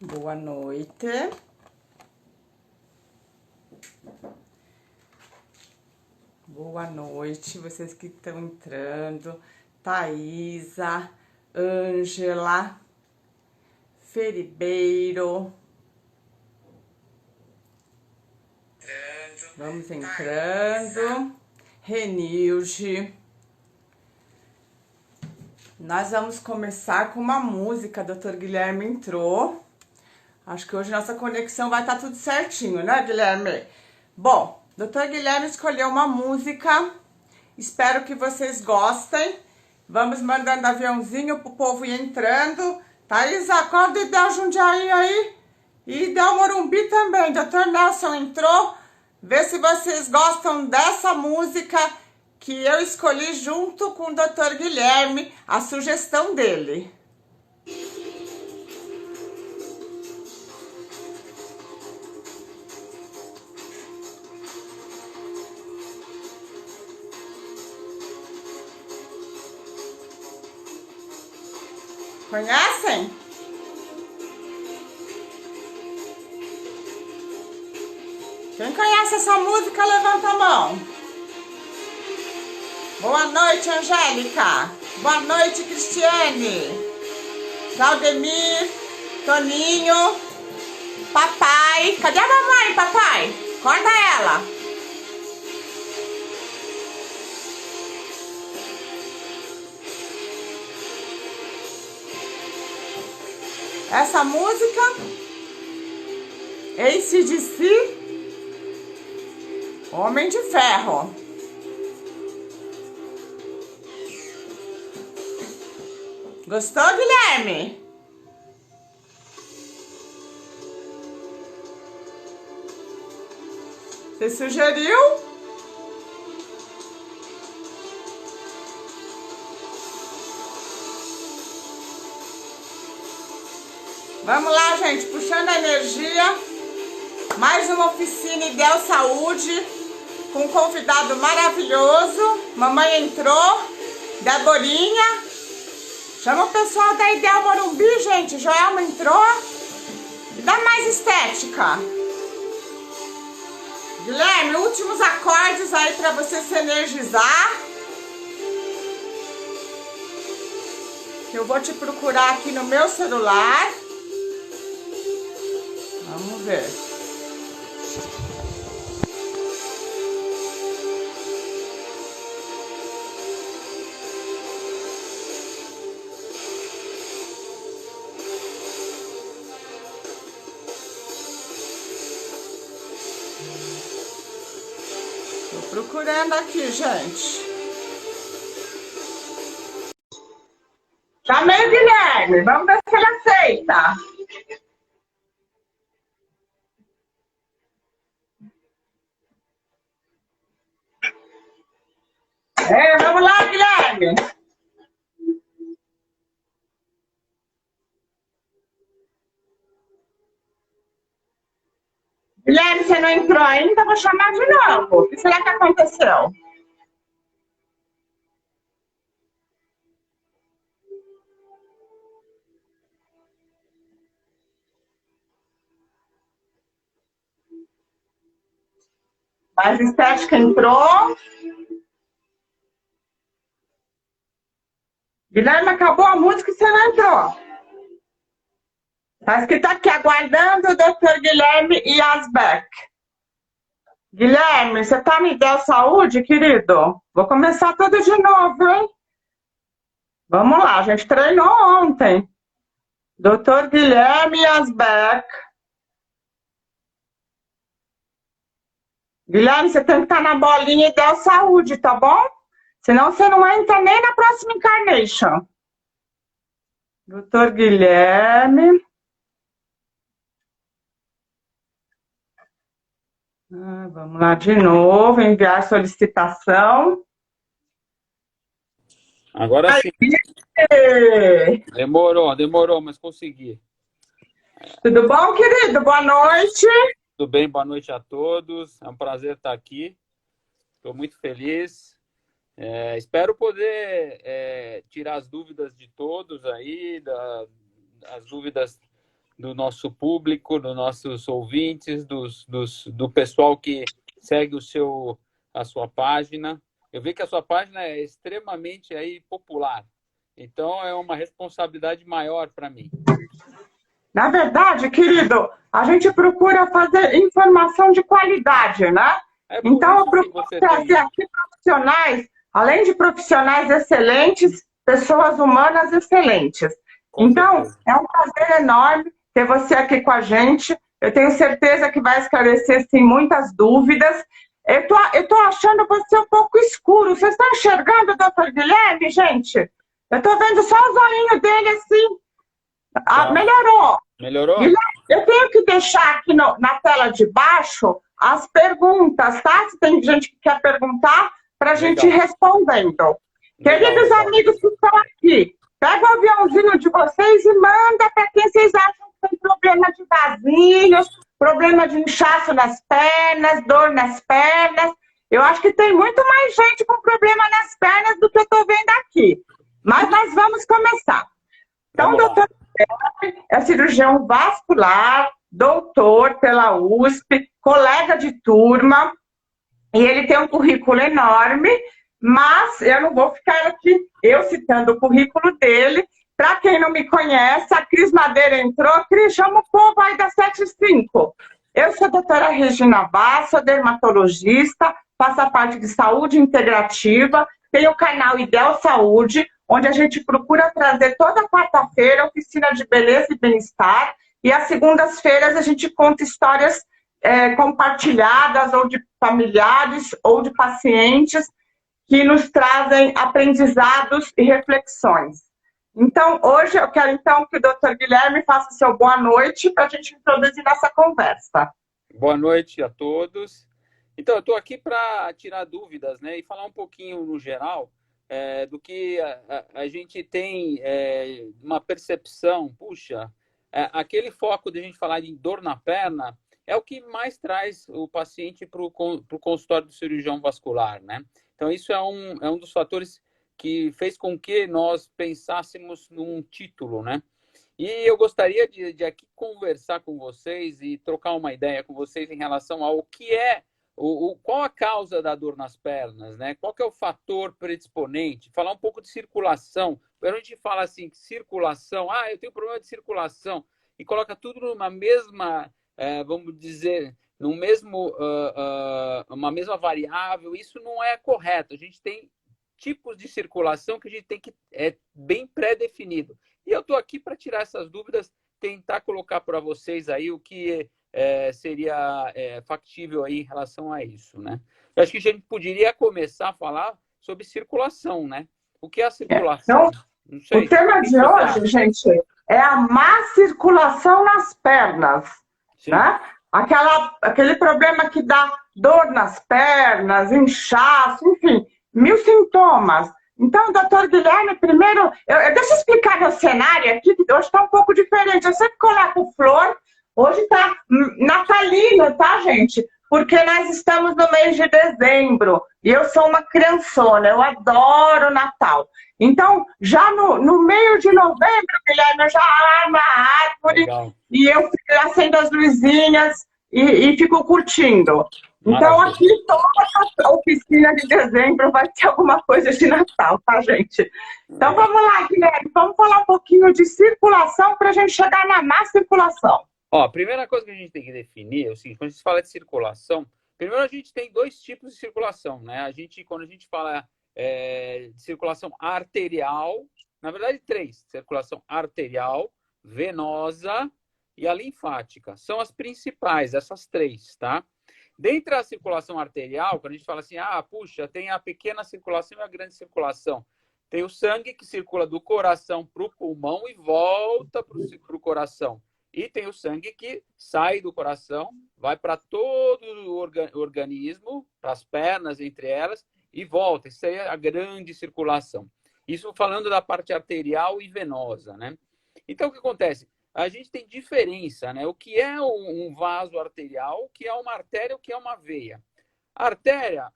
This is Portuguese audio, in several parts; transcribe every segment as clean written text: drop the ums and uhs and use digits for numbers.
Boa noite. Boa noite, vocês que estão entrando. Thaisa, Ângela, Feribeiro. Vamos entrando. Renilde. Nós vamos começar com uma música. Dr. Guilherme entrou. Acho que hoje nossa conexão vai estar tudo certinho, né, Guilherme? Bom, Dr. Guilherme escolheu uma música. Espero que vocês gostem. Vamos mandando aviãozinho pro povo ir entrando. Thaisa, acorda e Del Jundiaí aí. E Del Morumbi também. Dr. Nelson entrou. Vê se vocês gostam dessa música que eu escolhi junto com o Dr. Guilherme, a sugestão dele. Conhecem? Quem conhece essa música, levanta a mão. Boa noite, Angélica. Boa noite, Cristiane. Claudemir, Toninho, papai. Cadê a mamãe, papai? Acorda ela. Essa música, AC/DC, Homem de Ferro. Gostou, Guilherme? Você sugeriu? Vamos lá, gente, puxando a energia. Mais uma oficina Idel Saúde com um convidado maravilhoso. Mamãe entrou, Deborinha. Chama o pessoal da Idel Morumbi, gente. Joelma entrou. E dá mais estética. Guilherme, últimos acordes aí para você se energizar. Eu vou te procurar aqui no meu celular. Vamos ver. Tô procurando aqui, gente. Chamei o Guilherme. Vamos ver se ele aceita. Vamos lá, Guilherme. Guilherme, você não entrou ainda? Vou chamar de novo. O que será que aconteceu? Mais estética entrou. Guilherme, acabou a música e você não entrou. Tá escrito aqui, aguardando o Dr. Guilherme Yasbeck. Guilherme, você tá me dando saúde, querido? Vou começar tudo de novo, hein? Vamos lá, a gente treinou ontem. Dr. Guilherme Yasbeck. Guilherme, você tem que estar na bolinha e dar saúde, tá bom? Senão você não entra nem na próxima Incarnation. Dr. Guilherme. Vamos lá de novo, enviar solicitação. Agora sim. Aê! Demorou, mas consegui. Tudo bom, querido? Boa noite. Tudo bem, boa noite a todos. É um prazer estar aqui. Estou muito feliz. Espero poder tirar as dúvidas de todos aí, as dúvidas do nosso público, dos nossos ouvintes, do pessoal que segue a sua página. Eu vi que a sua página é extremamente aí popular. Então, é uma responsabilidade maior para mim. Na verdade, querido, a gente procura fazer informação de qualidade, né? É por Então, eu isso que procuro você trazer tem... aqui profissionais, além de profissionais excelentes, pessoas humanas excelentes. Com Então, certeza. é um prazer enorme ter você aqui com a gente. Eu tenho certeza que vai esclarecer, sim, muitas dúvidas. Eu tô achando você um pouco escuro. Vocês estão enxergando o doutor Guilherme, gente? Eu estou vendo só o zoinho dele assim. Ah, Tá. melhorou. Melhorou? Guilherme, eu tenho que deixar aqui na tela de baixo as perguntas, tá? Se tem gente que quer perguntar, para a gente ir Legal. respondendo. Legal, Queridos legal. amigos que estão aqui, pega o aviãozinho de vocês e manda para quem vocês acham que tem problema de vasinhos, problema de inchaço nas pernas, dor nas pernas. Eu acho que tem muito mais gente com problema nas pernas do que eu estou vendo aqui. Mas nós vamos começar. Então, Vamos lá. doutor é cirurgião vascular, doutor pela USP, colega de turma, e ele tem um currículo enorme, mas eu não vou ficar aqui eu citando o currículo dele. Para quem não me conhece, a Cris Madeira entrou. Cris, chama o povo aí da 75. Eu sou a doutora Regina Vaz, sou dermatologista, faço a parte de saúde integrativa, tenho o canal Ideal Saúde, onde a gente procura trazer toda quarta-feira oficina de beleza e bem-estar, e às segundas-feiras a gente conta histórias compartilhadas, ou de familiares, ou de pacientes, que nos trazem aprendizados e reflexões. Então, hoje eu quero então que o Dr. Guilherme faça o seu boa noite para a gente introduzir nossa conversa. Boa noite a todos. Então, eu estou aqui para tirar dúvidas, né, e falar um pouquinho no geral do que a gente tem uma percepção. Puxa, aquele foco de a gente falar em dor na perna é o que mais traz o paciente para o consultório do cirurgião vascular, né? Então, isso é um dos fatores que fez com que nós pensássemos num título, né? E eu gostaria de aqui conversar com vocês e trocar uma ideia com vocês em relação ao que é, qual a causa da dor nas pernas, né? Qual que é o fator predisponente? Falar um pouco de circulação. Quando a gente fala assim, circulação, eu tenho problema de circulação, e coloca tudo numa mesma, vamos dizer, no mesmo, uma mesma variável, isso não é correto. A gente tem tipos de circulação que a gente tem que bem pré-definido. E eu estou aqui para tirar essas dúvidas, tentar colocar para vocês aí o que seria factível aí em relação a isso, né? Eu acho que a gente poderia começar a falar sobre circulação, né? O que é a circulação? Então, Não sei. o tema O que de você hoje, acha? gente, é a má circulação nas pernas, Sim. né? Aquele problema que dá dor nas pernas, inchaço, enfim, mil sintomas. Então, doutor Guilherme, primeiro, deixa eu explicar meu cenário aqui, que hoje está um pouco diferente. Eu sempre coloco flor, hoje está natalino, tá, gente? Porque nós estamos no mês de dezembro e eu sou uma criançona, eu adoro Natal. Então, já no meio de novembro, Guilherme, eu já armo a árvore. Legal. E eu acendo as luzinhas e fico curtindo. Então, Maravilha. aqui toda a oficina de dezembro vai ter alguma coisa de Natal, tá, gente? Então, vamos lá, Guilherme, vamos falar um pouquinho de circulação para a gente chegar na má circulação. Ó, a primeira coisa que a gente tem que definir é o seguinte: quando a gente fala de circulação, primeiro a gente tem dois tipos de circulação, né? Quando a gente fala de circulação arterial, na verdade três: circulação arterial, venosa e a linfática. São as principais, essas três, tá? Dentre a circulação arterial, quando a gente fala assim, puxa, tem a pequena circulação e a grande circulação. Tem o sangue que circula do coração para o pulmão e volta para o coração. E tem o sangue que sai do coração, vai para todo o organismo, para as pernas, entre elas, e volta. Isso aí é a grande circulação. Isso falando da parte arterial e venosa, né? Então, o que acontece? A gente tem diferença, né? O que é um vaso arterial, o que é uma artéria, o que é uma veia. A artéria,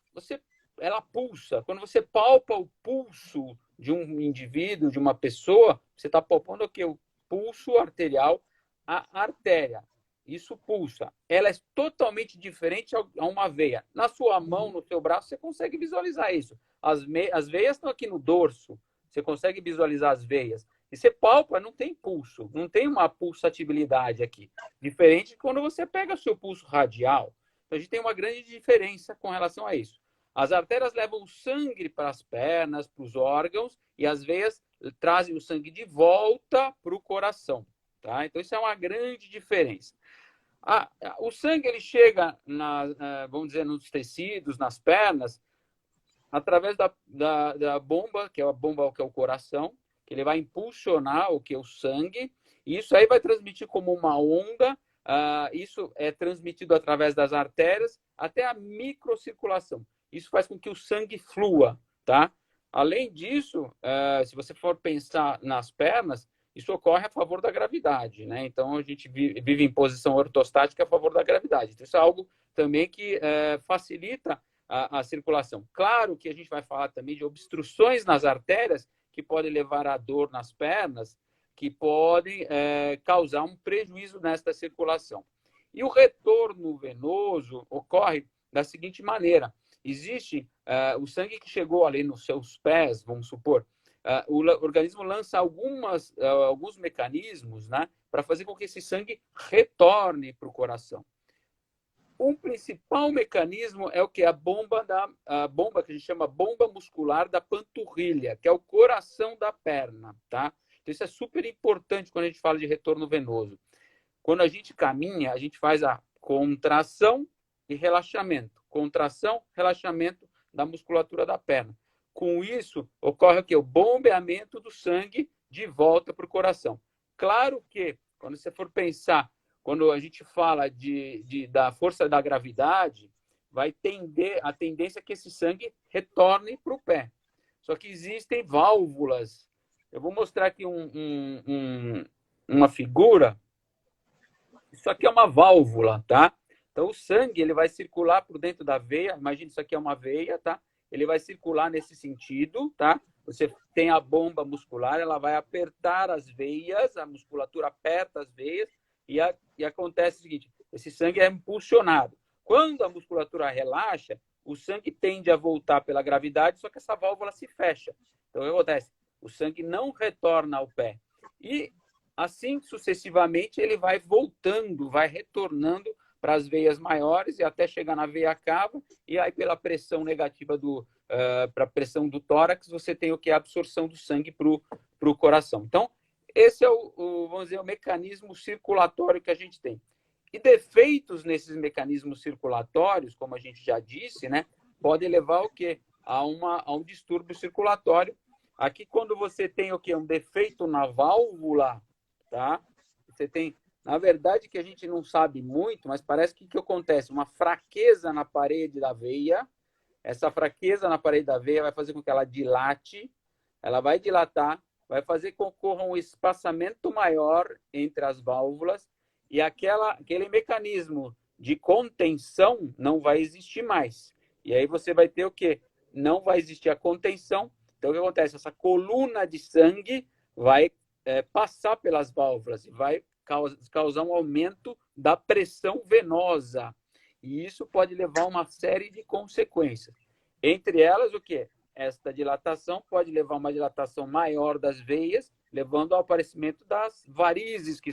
ela pulsa. Quando você palpa o pulso de um indivíduo, de uma pessoa, você está palpando o quê? O pulso arterial A artéria, isso pulsa, ela é totalmente diferente a uma veia. Na sua mão, no seu braço, você consegue visualizar isso. As veias estão aqui no dorso, você consegue visualizar as veias. E você palpa, não tem pulso, não tem uma pulsatibilidade aqui. Diferente de quando você pega o seu pulso radial. Então, a gente tem uma grande diferença com relação a isso. As artérias levam o sangue para as pernas, para os órgãos, e as veias trazem o sangue de volta para o coração. Tá? Então, isso é uma grande diferença. O sangue ele chega, vamos dizer, nos tecidos, nas pernas, através da bomba, que é a bomba que é o coração, que ele vai impulsionar o que é o sangue, e isso aí vai transmitir como uma onda, isso é transmitido através das artérias até a microcirculação. Isso faz com que o sangue flua, tá? Além disso, se você for pensar nas pernas, isso ocorre a favor da gravidade, né? Então, a gente vive em posição ortostática a favor da gravidade. Então, isso é algo também que facilita a circulação. Claro que a gente vai falar também de obstruções nas artérias que podem levar a dor nas pernas, que podem causar um prejuízo nesta circulação. E o retorno venoso ocorre da seguinte maneira. Existe o sangue que chegou ali nos seus pés, vamos supor, o organismo lança alguns mecanismos, né, para fazer com que esse sangue retorne para o coração. Um principal mecanismo é o que? A bomba que a gente chama bomba muscular da panturrilha, que é o coração da perna, tá? Então, isso é super importante quando a gente fala de retorno venoso. Quando a gente caminha, a gente faz a contração e relaxamento. Contração, relaxamento da musculatura da perna. Com isso, ocorre o quê? O bombeamento do sangue de volta para o coração. Claro que, quando você for pensar, quando a gente fala da força da gravidade, vai tender a tendência é que esse sangue retorne para o pé. Só que existem válvulas. Eu vou mostrar aqui uma figura. Isso aqui é uma válvula, tá? Então, o sangue ele vai circular por dentro da veia. Imagina, isso aqui é uma veia, tá? Ele vai circular nesse sentido, tá? Você tem a bomba muscular, ela vai apertar as veias, a musculatura aperta as veias, e acontece o seguinte, esse sangue é impulsionado. Quando a musculatura relaxa, o sangue tende a voltar pela gravidade, só que essa válvula se fecha. Então, o que acontece? O sangue não retorna ao pé. E, assim, sucessivamente, ele vai voltando, vai retornando para as veias maiores e até chegar na veia cava, e aí pela pressão negativa para a pressão do tórax, você tem o que? A absorção do sangue para o coração. Então, esse é vamos dizer, o mecanismo circulatório que a gente tem. E defeitos nesses mecanismos circulatórios, como a gente já disse, né, pode levar ao quê? A um distúrbio circulatório. Aqui, quando você tem o quê? Um defeito na válvula, tá? Você tem, na verdade, que a gente não sabe muito, mas parece que acontece? Uma fraqueza na parede da veia. Essa fraqueza na parede da veia vai fazer com que ela dilate, ela vai dilatar, vai fazer com que ocorra um espaçamento maior entre as válvulas e aquele mecanismo de contenção não vai existir mais. E aí você vai ter o quê? Não vai existir a contenção. Então, o que acontece? Essa coluna de sangue vai passar pelas válvulas e vai causar um aumento da pressão venosa. E isso pode levar a uma série de consequências. Entre elas, o quê? Esta dilatação pode levar a uma dilatação maior das veias, levando ao aparecimento das varizes, que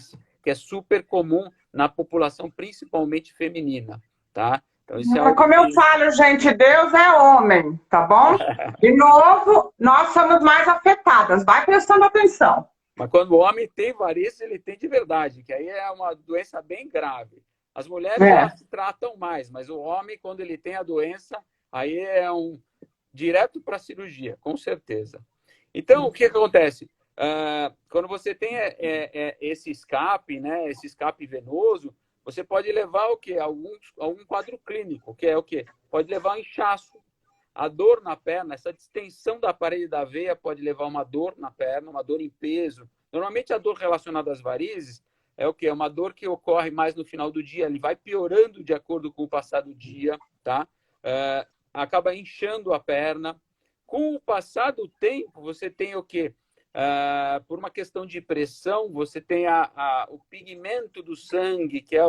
é super comum na população, principalmente feminina, tá? Então, isso é algo Como eu falo, gente, Deus é homem, tá bom? De novo, nós somos mais afetadas. Vai prestando atenção. Mas quando o homem tem varizes, ele tem de verdade, que aí é uma doença bem grave. As mulheres elas se tratam mais, mas o homem, quando ele tem a doença, aí é direto para a cirurgia, com certeza. Então, o que acontece? Quando você tem esse escape, né, esse escape venoso, você pode levar o quê? Algum quadro clínico, que é o quê? Pode levar a inchaço, a dor na perna, essa distensão da parede da veia pode levar a uma dor na perna, uma dor em peso. Normalmente, a dor relacionada às varizes é o quê? É uma dor que ocorre mais no final do dia, ele vai piorando de acordo com o passar do dia, tá? Acaba inchando a perna. Com o passar do tempo, você tem o quê? por uma questão de pressão, você tem o pigmento do sangue, que é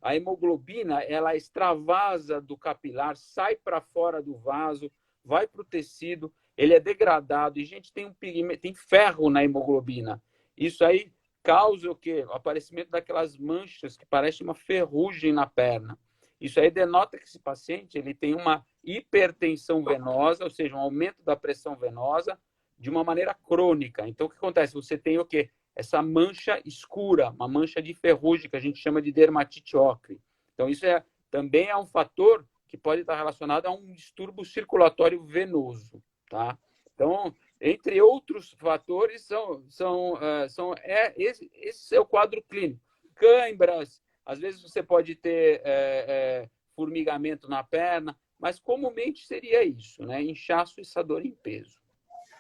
a hemoglobina, ela extravasa do capilar, sai para fora do vaso, vai para o tecido, ele é degradado, e a gente tem um pigmento, tem ferro na hemoglobina. Isso aí causa o quê? O aparecimento daquelas manchas que parecem uma ferrugem na perna. Isso aí denota que esse paciente ele tem uma hipertensão venosa, ou seja, um aumento da pressão venosa de uma maneira crônica. Então, o que acontece? Você tem o quê? Essa mancha escura, uma mancha de ferrugem, que a gente chama de dermatite ocre. Então, isso também é um fator que pode estar relacionado a um distúrbio circulatório venoso, tá? Então, entre outros fatores, esse é o quadro clínico. Cãibras, às vezes você pode ter formigamento na perna, mas comumente seria isso, né? Inchaço e essa dor em peso.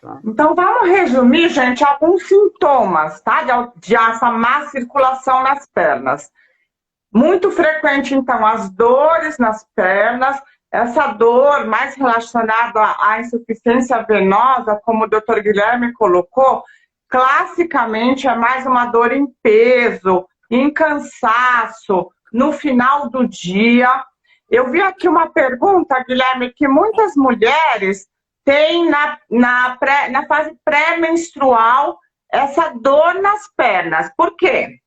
Tá? Então, vamos resumir, gente, alguns sintomas, tá? De essa má circulação nas pernas. Muito frequente, então, as dores nas pernas, essa dor mais relacionada à insuficiência venosa, como o Dr. Guilherme colocou, classicamente é mais uma dor em peso, em cansaço, no final do dia. Eu vi aqui uma pergunta, Guilherme, que muitas mulheres têm na fase pré-menstrual essa dor nas pernas. Por quê?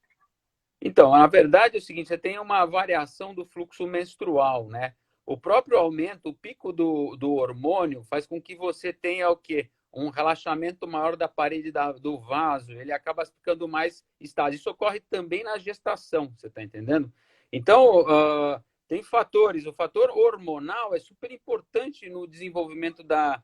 Então, na verdade é o seguinte, você tem uma variação do fluxo menstrual, né? O próprio aumento, o pico do hormônio faz com que você tenha o quê? Um relaxamento maior da parede do vaso, ele acaba ficando mais estável. Isso ocorre também na gestação, você está entendendo? Então, tem fatores. O fator hormonal é super importante no desenvolvimento da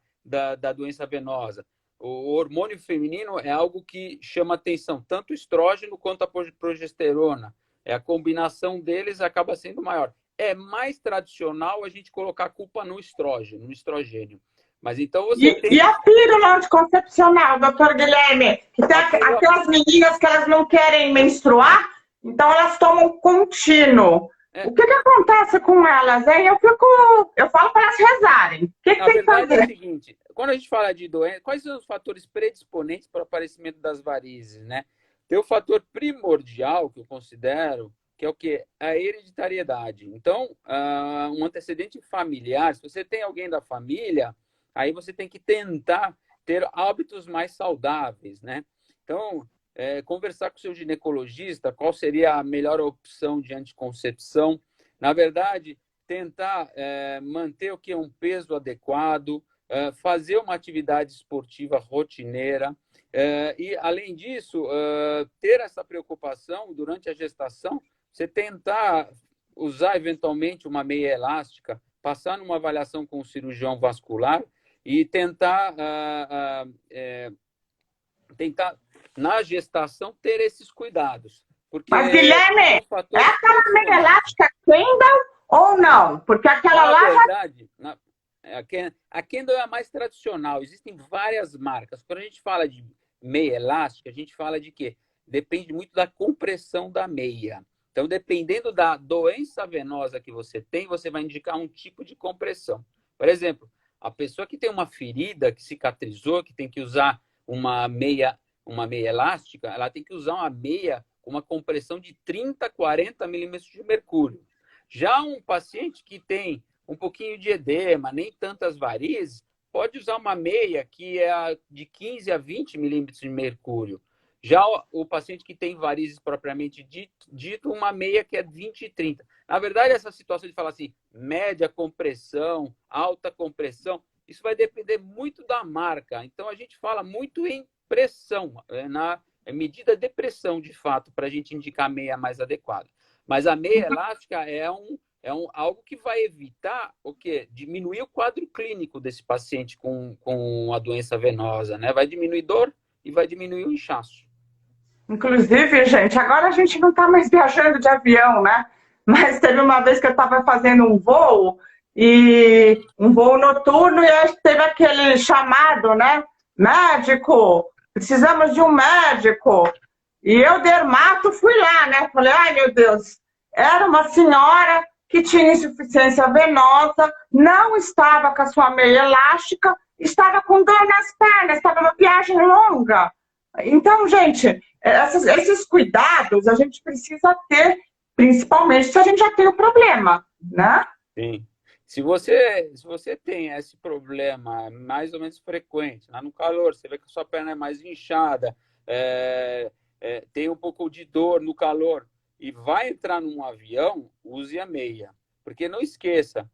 doença venosa. O hormônio feminino é algo que chama atenção, tanto o estrógeno quanto a progesterona. A combinação deles acaba sendo maior. É mais tradicional a gente colocar a culpa no estrógeno, no estrogênio. Mas então você tem... E a pílula anticoncepcional, doutor Guilherme? Que tem aquelas meninas que elas não querem menstruar, então elas tomam contínuo. O que acontece com elas, hein? Eu falo para elas rezarem. O que tem que fazer? É o seguinte, quando a gente fala de doença, quais são os fatores predisponentes para o aparecimento das varizes, né? Tem o fator primordial, que eu considero, que é o quê? A hereditariedade. Então, um antecedente familiar, se você tem alguém da família, aí você tem que tentar ter hábitos mais saudáveis, né? Então, conversar com o seu ginecologista, qual seria a melhor opção de anticoncepção. Na verdade, tentar manter o que é um peso adequado, fazer uma atividade esportiva rotineira e, além disso, ter essa preocupação durante a gestação, você tentar usar eventualmente uma meia elástica, passar numa avaliação com o cirurgião vascular e tentar na gestação ter esses cuidados. Porque mas, Guilherme, é aquela meia elástica Kendall ou não? Porque aquela lá... verdade, a Kendall é a mais tradicional. Existem várias marcas. Quando a gente fala de meia elástica, a gente fala de quê? Depende muito da compressão da meia. Então, dependendo da doença venosa que você tem, você vai indicar um tipo de compressão. Por exemplo, a pessoa que tem uma ferida que cicatrizou, que tem que usar uma meia elástica, ela tem que usar uma meia com uma compressão de 30, 40 milímetros de mercúrio. Já um paciente que tem um pouquinho de edema, nem tantas varizes, pode usar uma meia que é de 15 a 20 milímetros de mercúrio. Já o paciente que tem varizes propriamente dito, uma meia que é 20 e 30. Na verdade, essa situação de falar assim, média compressão, alta compressão, isso vai depender muito da marca. Então, a gente fala muito em pressão, na medida de pressão, de fato, para a gente indicar a meia mais adequada. Mas a meia elástica é algo que vai evitar o quê? Diminuir o quadro clínico desse paciente com a doença venosa, né? Vai diminuir dor e vai diminuir o inchaço. Inclusive, gente, agora a gente não está mais viajando de avião, né? Mas teve uma vez que eu estava fazendo um voo noturno, e aí teve aquele chamado, né? Médico, precisamos de um médico. E eu, dermato, fui lá, né? Falei, ai meu Deus, era uma senhora que tinha insuficiência venosa, não estava com a sua meia elástica estava com dor nas pernas, estava uma viagem longa. Então, gente, esses cuidados a gente precisa ter, principalmente se a gente já tem o problema, né? Sim. Se você tem esse problema mais ou menos frequente, lá no calor, você vê que a sua perna é mais inchada, tem um pouco de dor no calor e vai entrar num avião, use a meia. Porque não esqueça,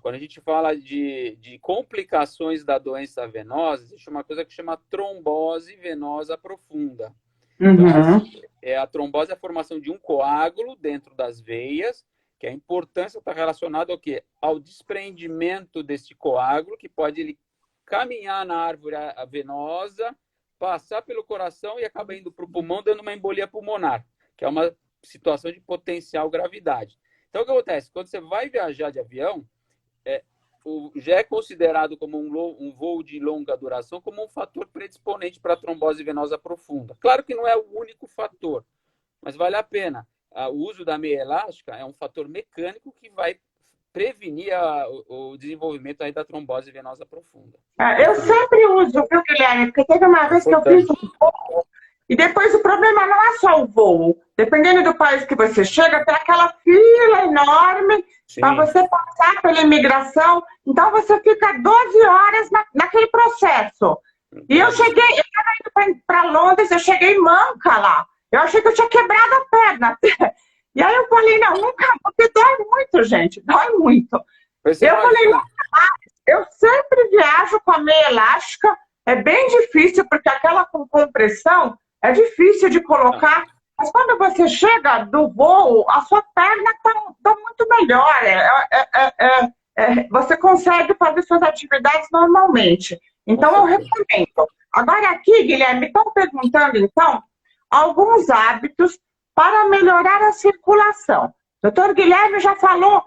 quando a gente fala de complicações da doença venosa, existe uma coisa que chama trombose venosa profunda. Então, Uhum. a trombose é a formação de um coágulo dentro das veias, que a importância está relacionada ao quê? Ao desprendimento desse coágulo, que pode ele caminhar na árvore venosa, passar pelo coração e acaba indo para o pulmão, dando uma embolia pulmonar, que é uma situação de potencial gravidade. Então, o que acontece? Quando você vai viajar de avião, já é considerado como um voo de longa duração como um fator predisponente para a trombose venosa profunda. Claro que não é o único fator, mas vale a pena. O uso da meia elástica é um fator mecânico que vai prevenir o desenvolvimento aí da trombose venosa profunda. Eu sempre uso, viu, Guilherme? Porque teve uma vez que eu fiz um voo, e depois o problema não é só o voo. Dependendo do país que você chega, tem aquela fila enorme para você passar pela imigração. Então você fica 12 horas naquele processo. E eu estava indo para Londres, eu cheguei manca lá. Eu achei que eu tinha quebrado a perna. E aí eu falei, não, nunca, porque dói muito, gente, dói muito. Eu falei, eu sempre viajo com a meia elástica. É bem difícil, porque aquela com compressão é difícil de colocar. Mas quando você chega do voo, a sua perna está muito melhor. Você consegue fazer suas atividades normalmente. Então, eu recomendo. Agora, aqui, Guilherme, estão perguntando, então, alguns hábitos para melhorar a circulação. Doutor Guilherme já falou.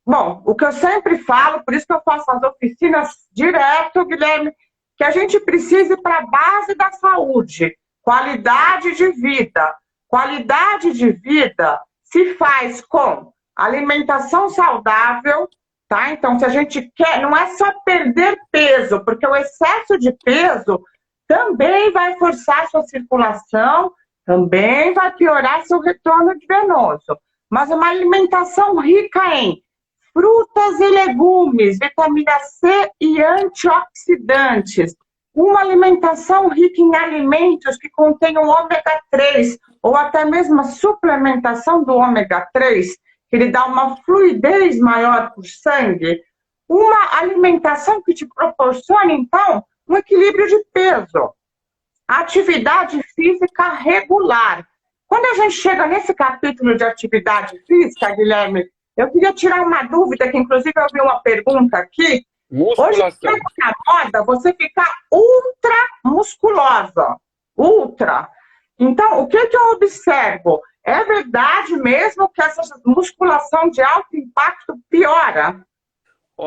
Bom, o que eu sempre falo, por isso que eu faço as oficinas direto, Guilherme, que a gente precisa ir para a base da saúde, qualidade de vida. Qualidade de vida se faz com alimentação saudável, tá? Então, se a gente quer, não é só perder peso, porque o excesso de peso também vai forçar a sua circulação, também vai piorar seu retorno venoso. Mas uma alimentação rica em frutas e legumes, vitamina C e antioxidantes. Uma alimentação rica em alimentos que contenham ômega 3, ou até mesmo a suplementação do ômega 3, que ele dá uma fluidez maior para o sangue. Uma alimentação que te proporcione, então, um equilíbrio de peso. Atividade física regular. Quando a gente chega nesse capítulo de atividade física, Guilherme, eu queria tirar uma dúvida, que inclusive eu vi uma pergunta aqui. Hoje está na moda você ficar ultra musculosa. Ultra. Então, o que eu observo? É verdade mesmo que essa musculação de alto impacto piora?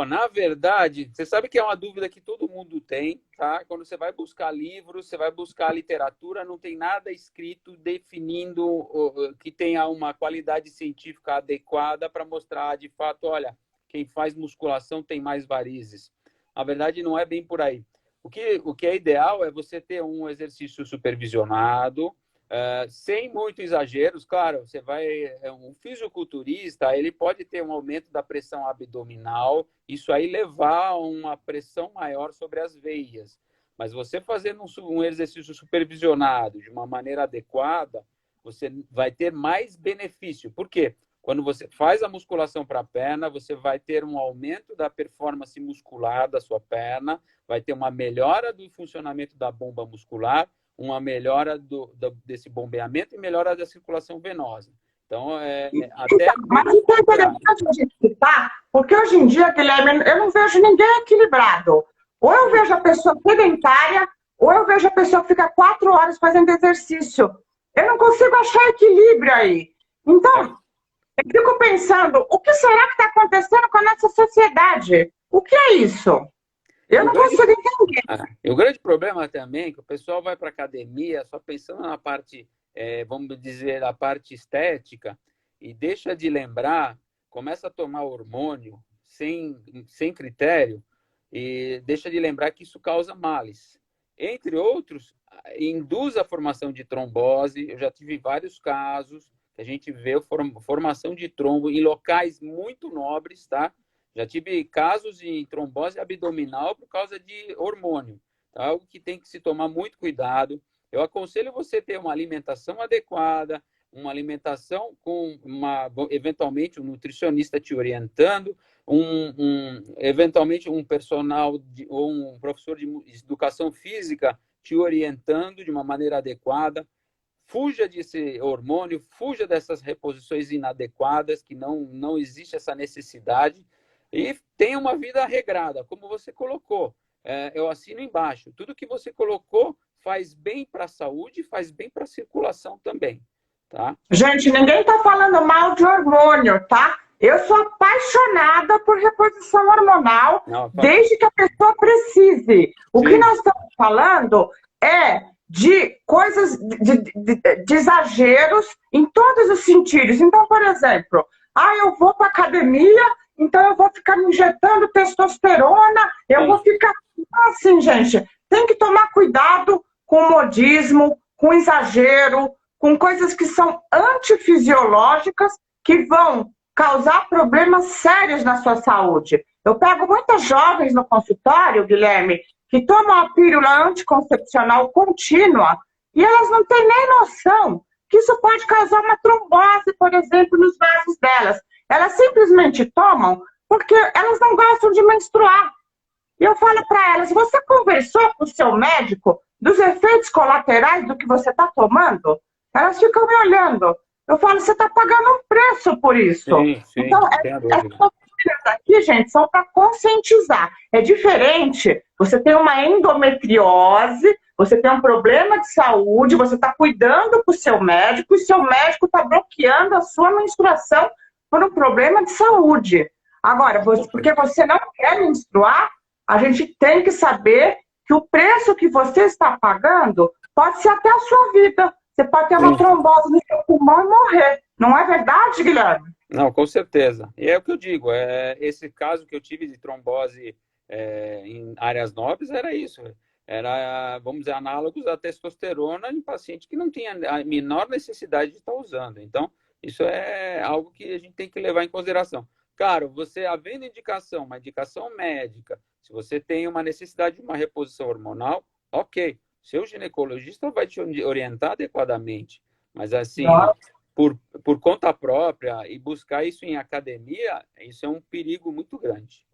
Na verdade, você sabe que é uma dúvida que todo mundo tem, tá? Quando você vai buscar livros, você vai buscar literatura, não tem nada escrito definindo que tenha uma qualidade científica adequada para mostrar de fato, olha, quem faz musculação tem mais varizes. A verdade não é bem por aí. O que é ideal é você ter um exercício supervisionado, sem muito exageros. Claro, um fisiculturista, ele pode ter um aumento da pressão abdominal, isso aí levar a uma pressão maior sobre as veias. Mas você fazendo um exercício supervisionado de uma maneira adequada, você vai ter mais benefício. Por quê? Quando você faz a musculação para a perna, você vai ter um aumento da performance muscular da sua perna, vai ter uma melhora do funcionamento da bomba muscular, uma melhora desse bombeamento e melhora da circulação venosa. Então, até... Mas isso é interessante a gente citar, porque hoje em dia, Guilherme, eu não vejo ninguém equilibrado. Ou eu vejo a pessoa sedentária, ou eu vejo a pessoa que fica 4 horas fazendo exercício. Eu não consigo achar equilíbrio aí. Então, eu fico pensando, o que será que está acontecendo com a nossa sociedade? O que é isso? Eu não consigo entender. O grande problema também é que o pessoal vai para a academia só pensando na parte, vamos dizer, a parte estética, e deixa de lembrar, começa a tomar hormônio sem critério, e deixa de lembrar que isso causa males. Entre outros, induz a formação de trombose. Eu já tive vários casos que a gente vê formação de trombo em locais muito nobres, tá? Já tive casos de trombose abdominal por causa de hormônio, tá? Algo que tem que se tomar muito cuidado. Eu aconselho você ter uma alimentação adequada, uma alimentação com eventualmente um nutricionista te orientando, eventualmente um personal ou um professor de educação física te orientando de uma maneira adequada. Fuja desse hormônio, fuja dessas reposições inadequadas, que não existe essa necessidade, e tenha uma vida regrada, como você colocou. Eu assino embaixo. Tudo que você colocou faz bem para a saúde, faz bem para a circulação também, tá? Gente, ninguém está falando mal de hormônio, tá? Eu sou apaixonada por reposição hormonal, Não, desde que a pessoa precise. O que nós estamos falando é de coisas, de exageros em todos os sentidos. Então, por exemplo, eu vou para academia, então eu vou ficar me injetando testosterona, eu vou ficar... Assim, gente, tem que tomar cuidado com o modismo, com exagero, com coisas que são antifisiológicas, que vão causar problemas sérios na sua saúde. Eu pego muitas jovens no consultório, Guilherme, que tomam a pílula anticoncepcional contínua e elas não têm nem noção que isso pode causar uma trombose, por exemplo, nos vasos delas. Elas simplesmente tomam porque elas não gostam de menstruar. E eu falo para elas, você conversou com o seu médico dos efeitos colaterais do que você está tomando? Elas ficam me olhando. Eu falo, você está pagando um preço por isso. Sim, então, essas coisas aqui, gente, são para conscientizar. É diferente. Você tem uma endometriose, você tem um problema de saúde, você está cuidando com o seu médico, e seu médico está bloqueando a sua menstruação por um problema de saúde. Agora, porque você não quer menstruar, a gente tem que saber que o preço que você está pagando pode ser até a sua vida. Você pode ter uma trombose no seu pulmão e morrer. Não é verdade, Guilherme? Não, com certeza. E é o que eu digo. Esse caso que eu tive de trombose em áreas nobres era isso. Era, vamos dizer, análogos à testosterona em paciente que não tinha a menor necessidade de estar usando. Então, isso é algo que a gente tem que levar em consideração. Claro, você havendo indicação, uma indicação médica, se você tem uma necessidade de uma reposição hormonal, ok. Seu ginecologista vai te orientar adequadamente. Mas, assim, por conta própria e buscar isso em academia, isso é um perigo muito grande.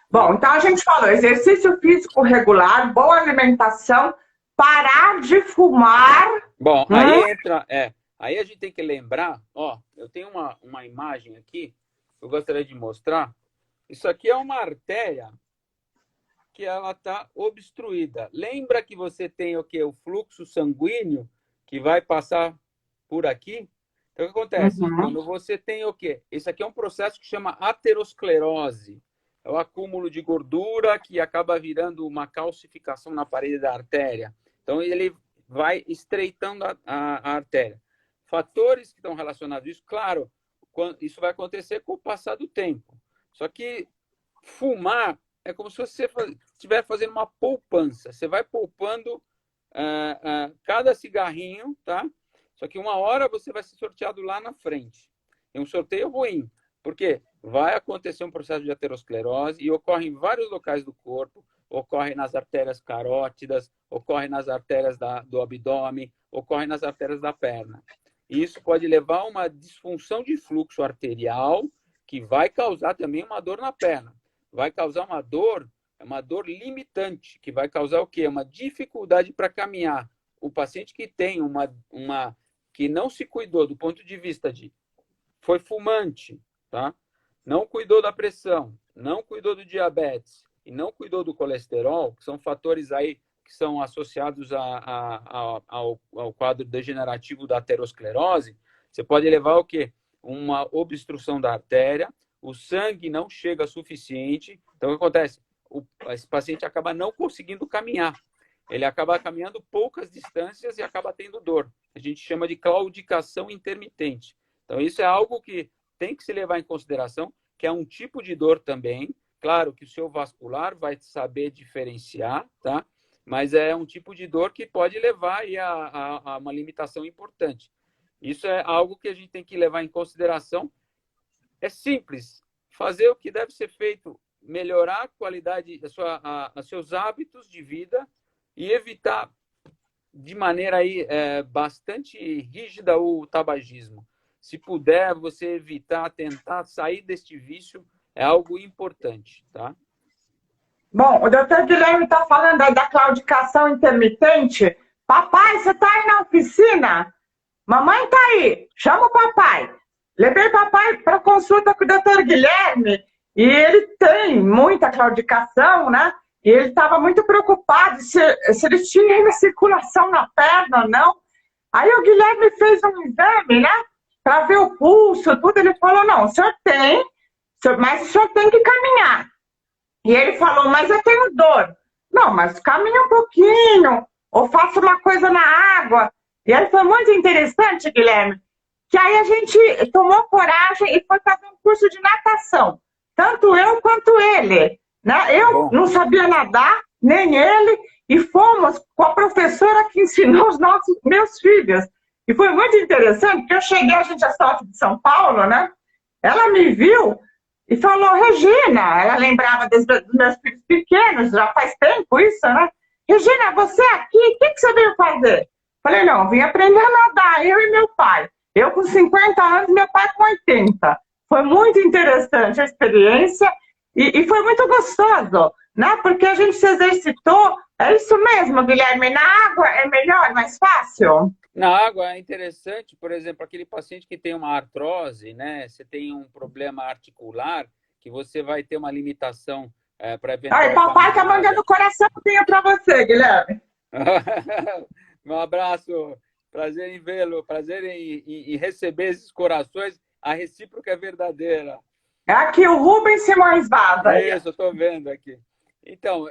Bom, então a gente falou exercício físico regular, boa alimentação, parar de fumar. Bom, aí entra... aí a gente tem que lembrar, eu tenho uma imagem aqui, eu gostaria de mostrar. Isso aqui é uma artéria que ela está obstruída. Lembra que você tem o quê? O fluxo sanguíneo que vai passar por aqui? Então, o que acontece? Quando você tem o quê? Esse aqui é um processo que chama aterosclerose. É o acúmulo de gordura que acaba virando uma calcificação na parede da artéria. Então, ele vai estreitando a artéria. Fatores que estão relacionados a isso, claro, isso vai acontecer com o passar do tempo. Só que fumar é como se você estivesse fazendo uma poupança. Você vai poupando cada cigarrinho, tá? Só que uma hora você vai ser sorteado lá na frente. É um sorteio ruim. Por quê? Vai acontecer um processo de aterosclerose e ocorre em vários locais do corpo. Ocorre nas artérias carótidas, ocorre nas artérias do abdômen, ocorre nas artérias da perna. E isso pode levar a uma disfunção de fluxo arterial que vai causar também uma dor na perna. Vai causar uma dor limitante, que vai causar o quê? Uma dificuldade para caminhar. O paciente que tem que não se cuidou do ponto de vista de foi fumante, tá? Não cuidou da pressão, não cuidou do diabetes e não cuidou do colesterol, que são fatores aí que são associados ao quadro degenerativo da aterosclerose, você pode levar o quê? Uma obstrução da artéria, o sangue não chega suficiente. Então, o que acontece? Esse paciente acaba não conseguindo caminhar. Ele acaba caminhando poucas distâncias e acaba tendo dor. A gente chama de claudicação intermitente. Então, isso é algo que tem que se levar em consideração, que é um tipo de dor também, Claro que o seu vascular vai saber diferenciar, tá? Mas é um tipo de dor que pode levar aí a uma limitação importante. Isso é algo que a gente tem que levar em consideração. É simples, fazer o que deve ser feito, melhorar a qualidade, seus hábitos de vida e evitar de maneira aí, bastante rígida o tabagismo. Se puder, você evitar, tentar sair deste vício, é algo importante, tá? Bom, o doutor Guilherme está falando aí da claudicação intermitente. Papai, você está aí na oficina? Mamãe está aí, chama o papai. Levei papai para consulta com o doutor Guilherme e ele tem muita claudicação, né? E ele estava muito preocupado se ele tinha circulação na perna ou não. Aí o Guilherme fez um exame, né? Para ver o pulso, tudo. Ele falou, não, o senhor tem, mas o senhor tem que caminhar. E ele falou, mas eu tenho dor. Não, mas caminha um pouquinho, ou faça uma coisa na água. E aí foi muito interessante, Guilherme, que aí a gente tomou coragem e foi fazer um curso de natação. Tanto eu quanto ele. Né? Eu não sabia nadar, nem ele, e fomos com a professora que ensinou meus filhos. E foi muito interessante, porque eu cheguei, a gente é sorte de São Paulo, né? Ela me viu e falou, Regina, ela lembrava dos meus filhos pequenos, já faz tempo isso, né? Regina, você aqui, o que você veio fazer? Falei, não, vim aprender a nadar, eu e meu pai. Eu com 50 anos, meu pai com 80. Foi muito interessante a experiência e foi muito gostoso, né? Porque a gente se exercitou. É isso mesmo, Guilherme, na água é melhor, mais fácil? Na água é interessante, por exemplo, aquele paciente que tem uma artrose, né? Você tem um problema articular, que você vai ter uma limitação para eventual. Ai, papai tá mandando coraçãozinho para você, Guilherme. Um abraço, prazer em vê-lo, prazer em receber esses corações. A recíproca é verdadeira. É aqui o Rubens Simões Vaza. Isso, eu estou vendo aqui. Então,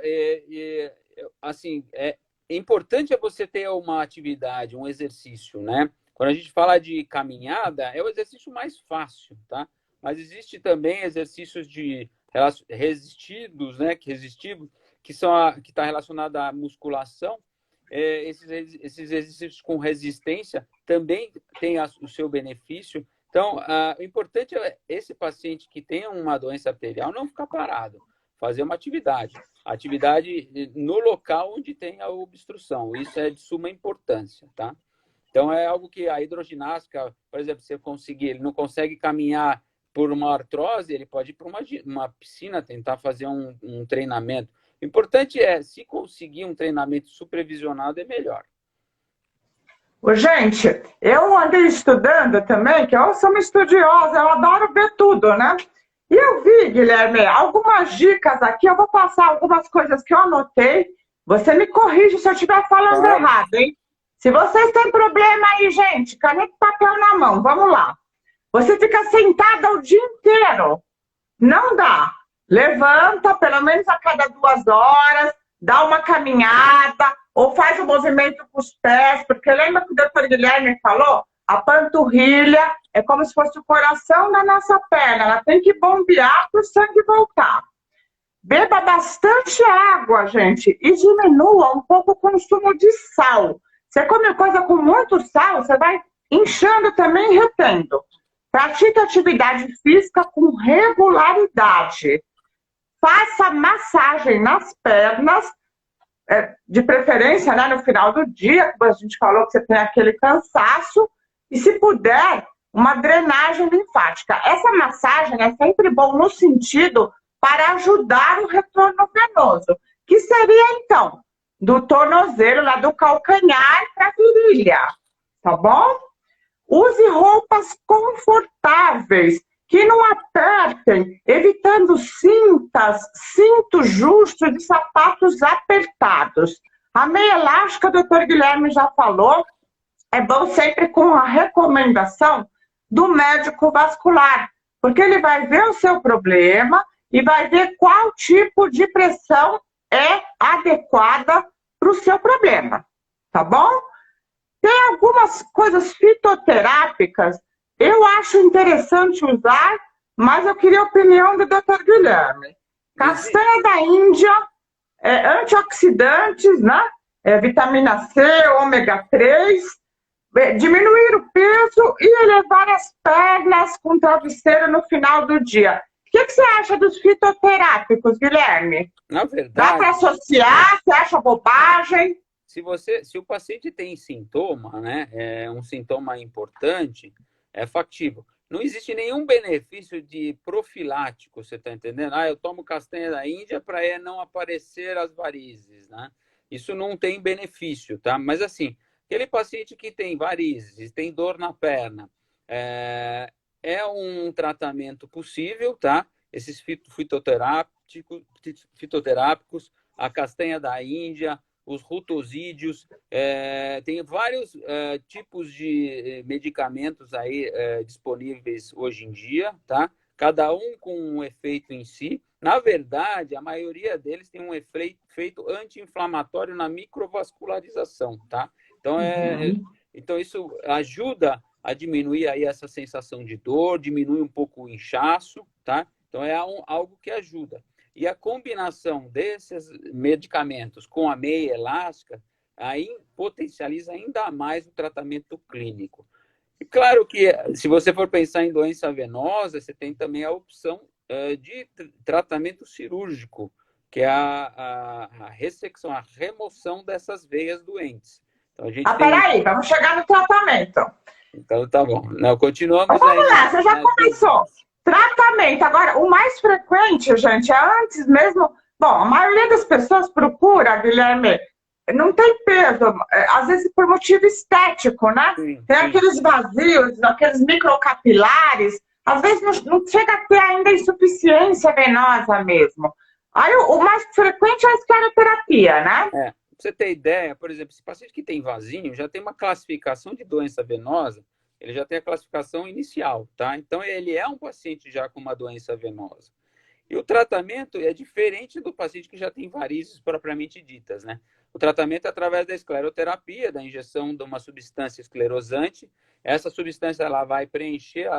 assim, importante é você ter uma atividade, um exercício, né? Quando a gente fala de caminhada, é o exercício mais fácil, tá? Mas existe também exercícios resistidos, né? Que está relacionado à musculação. Esses exercícios com resistência também têm o seu benefício. Então, o importante é esse paciente que tem uma doença arterial não ficar parado, fazer uma atividade no local onde tem a obstrução. Isso é de suma importância, tá? Então, é algo que a hidroginástica, por exemplo, se ele não consegue caminhar por uma artrose, ele pode ir para uma piscina tentar fazer um treinamento. O importante é, se conseguir um treinamento supervisionado, é melhor. Gente, eu andei estudando também, que eu sou uma estudiosa, eu adoro ver tudo, né? E eu vi, Guilherme, algumas dicas aqui, eu vou passar algumas coisas que eu anotei. Você me corrige se eu estiver falando errado, hein? Se vocês têm problema aí, gente, caneta e papel na mão, vamos lá. Você fica sentada o dia inteiro. Não dá. Levanta, pelo menos a cada 2 horas, dá uma caminhada, ou faz o movimento com os pés, porque lembra que o doutor Guilherme falou? A panturrilha é como se fosse o coração da nossa perna, ela tem que bombear para o sangue voltar. Beba bastante água, gente, e diminua um pouco o consumo de sal. Você come coisa com muito sal, você vai inchando também e retendo. Pratique atividade física com regularidade. Faça massagem nas pernas, de preferência, né, no final do dia, como a gente falou que você tem aquele cansaço, e se puder, uma drenagem linfática. Essa massagem é sempre bom no sentido para ajudar o retorno venoso, que seria, então, do tornozelo, lá do calcanhar para a virilha, tá bom? Use roupas confortáveis, que não apertem, evitando cintos justos e sapatos apertados. A meia elástica, o doutor Guilherme já falou, é bom sempre com a recomendação do médico vascular, porque ele vai ver o seu problema e vai ver qual tipo de pressão é adequada para o seu problema, tá bom? Tem algumas coisas fitoterápicas, eu acho interessante usar, mas eu queria a opinião do Dr. Guilherme. Castanha da Índia, antioxidantes, né? Vitamina C, ômega 3, diminuir o peso e elevar as pernas com travesseiro no final do dia. O que você acha dos fitoterápicos, Guilherme? Na Dá para verdade, associar? Você acha bobagem? se o paciente tem sintoma, né, um sintoma importante, é factível. Não existe nenhum benefício de profilático, você está entendendo? Eu tomo castanha da Índia para não aparecer as varizes, né? Isso não tem benefício, tá? Mas assim, aquele paciente que tem varizes, tem dor na perna, é um tratamento possível, tá? Esses fitoterápicos, a castanha da Índia, os rutosídeos, tem vários tipos de medicamentos aí disponíveis hoje em dia, tá? Cada um com um efeito em si. Na verdade, a maioria deles tem um efeito anti-inflamatório na microvascularização, tá? Então, então isso ajuda a diminuir aí essa sensação de dor, diminui um pouco o inchaço, tá? Então é algo que ajuda. E a combinação desses medicamentos com a meia elástica aí potencializa ainda mais o tratamento clínico. E claro que, se você for pensar em doença venosa, você tem também a opção de tratamento cirúrgico, que é a ressecção, a remoção dessas veias doentes. Então, a gente tem... Peraí, vamos chegar no tratamento. Então, tá bom. Não, continuamos Vamos aí lá, você já nas começou. dúvidas. Tratamento. Agora, o mais frequente, gente, é antes mesmo. Bom, a maioria das pessoas procura, Guilherme, não tem peso, às vezes por motivo estético, né? Sim, Tem sim. aqueles vazios, aqueles microcapilares, às vezes não chega a ter ainda insuficiência venosa mesmo. Aí o mais frequente é a escleroterapia, né? Pra você ter ideia, por exemplo, esse paciente que tem vasinho já tem uma classificação de doença venosa, ele já tem a classificação inicial, tá? Então, ele é um paciente já com uma doença venosa. E o tratamento é diferente do paciente que já tem varizes propriamente ditas, né? O tratamento é através da escleroterapia, da injeção de uma substância esclerosante. Essa substância ela vai preencher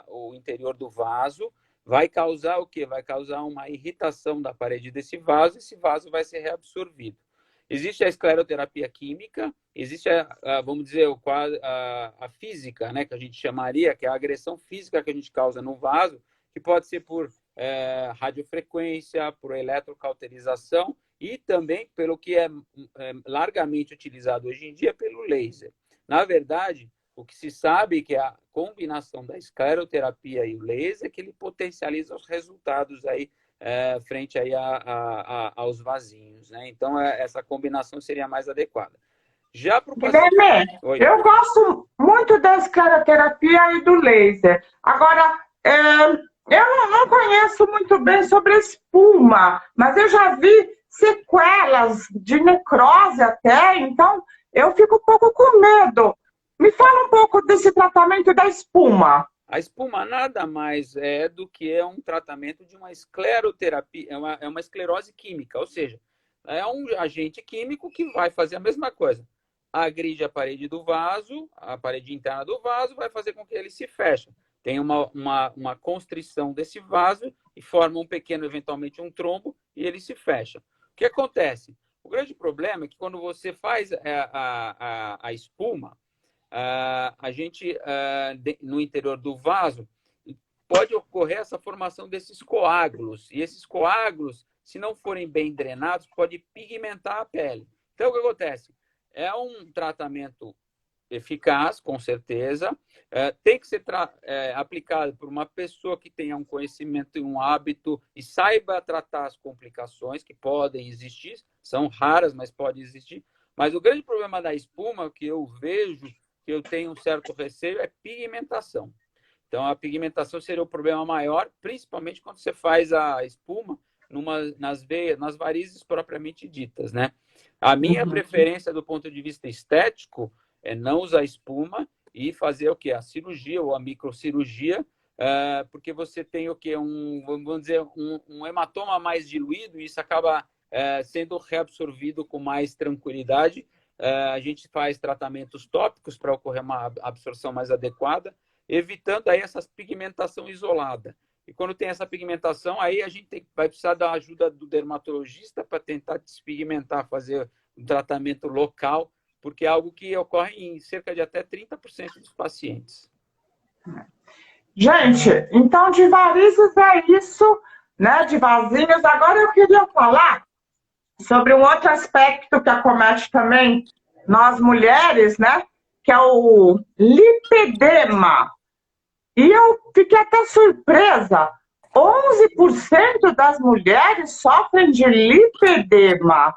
o interior do vaso, vai causar o quê? Vai causar uma irritação da parede desse vaso, e esse vaso vai ser reabsorvido. Existe a escleroterapia química, existe, vamos dizer, a física, né, que a gente chamaria, que é a agressão física que a gente causa no vaso, que pode ser por radiofrequência, por eletrocauterização e também pelo que é largamente utilizado hoje em dia, pelo laser. Na verdade, o que se sabe é que a combinação da escleroterapia e o laser que ele potencializa os resultados aí frente aí aos vasinhos, né? Então, essa combinação seria mais adequada. Já para o paciente... Guilherme, Oi. eu gosto muito da escleroterapia e do laser. Agora, eu não conheço muito bem sobre a espuma, mas eu já vi sequelas de necrose até, então eu fico um pouco com medo. Me fala um pouco desse tratamento da espuma. A espuma nada mais é do que um tratamento de uma escleroterapia, é uma esclerose química, ou seja, é um agente químico que vai fazer a mesma coisa. Agride a parede do vaso, a parede interna do vaso, vai fazer com que ele se feche. Tem uma constrição desse vaso e forma um pequeno, eventualmente, um trombo, e ele se fecha. O que acontece? O grande problema é que quando você faz a espuma, a gente, no interior do vaso, pode ocorrer essa formação desses coágulos. E esses coágulos, se não forem bem drenados, pode pigmentar a pele. Então, o que acontece? É um tratamento eficaz, com certeza. Tem que ser aplicado por uma pessoa que tenha um conhecimento e um hábito e saiba tratar as complicações que podem existir. São raras, mas podem existir. Mas o grande problema da espuma, que eu vejo, que eu tenho um certo receio, é pigmentação. Então, a pigmentação seria o problema maior, principalmente quando você faz a espuma nas veias, nas varizes propriamente ditas, né? A minha preferência do ponto de vista estético é não usar espuma e fazer o quê? A cirurgia ou a microcirurgia, porque você tem o quê? Vamos dizer, um hematoma mais diluído e isso acaba sendo reabsorvido com mais tranquilidade. A gente faz tratamentos tópicos para ocorrer uma absorção mais adequada, evitando aí essa pigmentação isolada. E quando tem essa pigmentação, aí a gente vai precisar da ajuda do dermatologista para tentar despigmentar, fazer um tratamento local, porque é algo que ocorre em cerca de até 30% dos pacientes. Gente, então de varizes é isso, né? De vasinhos. Agora eu queria falar sobre um outro aspecto que acomete também nós mulheres, né? Que é o lipedema. E eu fiquei até surpresa. 11% das mulheres sofrem de lipedema.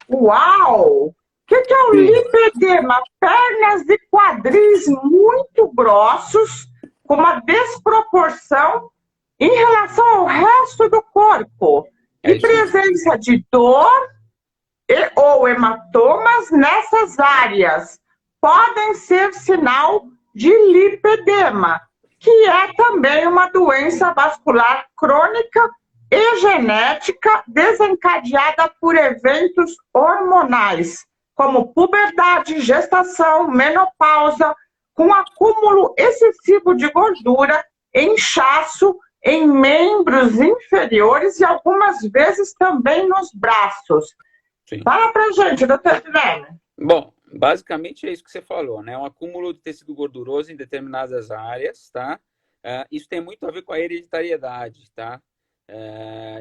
Uau! O que é o Sim. lipedema? Pernas e quadris muito grossos, com uma desproporção em relação ao resto do corpo. É E isso mesmo. presença de dor ou hematomas nessas áreas podem ser sinal de lipedema, que é também uma doença vascular crônica e genética desencadeada por eventos hormonais, como puberdade, gestação, menopausa, com acúmulo excessivo de gordura, inchaço em membros inferiores e algumas vezes também nos braços. Sim. Fala pra gente, doutor Guilherme. Bom, basicamente é isso que você falou, né? Um acúmulo de tecido gorduroso em determinadas áreas, tá? Isso tem muito a ver com a hereditariedade, tá?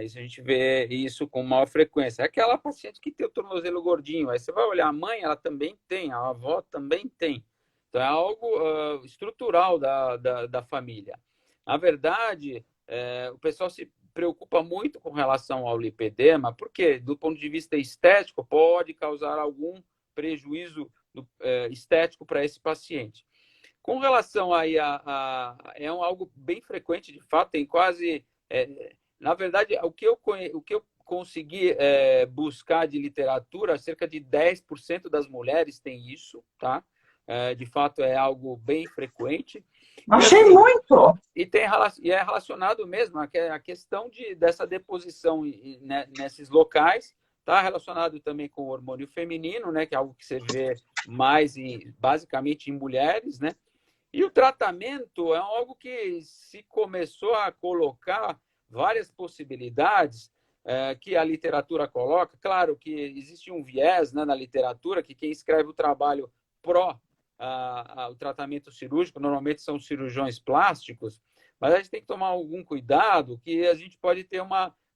Isso a gente vê isso com maior frequência. É aquela paciente que tem o tornozelo gordinho, aí você vai olhar, a mãe, ela também tem, a avó também tem. Então é algo estrutural da família. Na verdade, o pessoal se preocupa muito com relação ao lipedema, porque do ponto de vista estético pode causar algum prejuízo estético para esse paciente. Com relação aí algo bem frequente, de fato, tem quase... na verdade, o que eu consegui buscar de literatura, cerca de 10% das mulheres têm isso, tá? De fato, é algo bem frequente. Achei assim, muito. E é relacionado mesmo a questão dessa deposição nesses locais, está relacionado também com o hormônio feminino, né, que é algo que você vê mais basicamente em mulheres, né? E o tratamento é algo que se começou a colocar várias possibilidades que a literatura coloca. Claro que existe um viés, né, na literatura, que quem escreve o trabalho pró o tratamento cirúrgico normalmente são cirurgiões plásticos, mas a gente tem que tomar algum cuidado, que a gente pode ter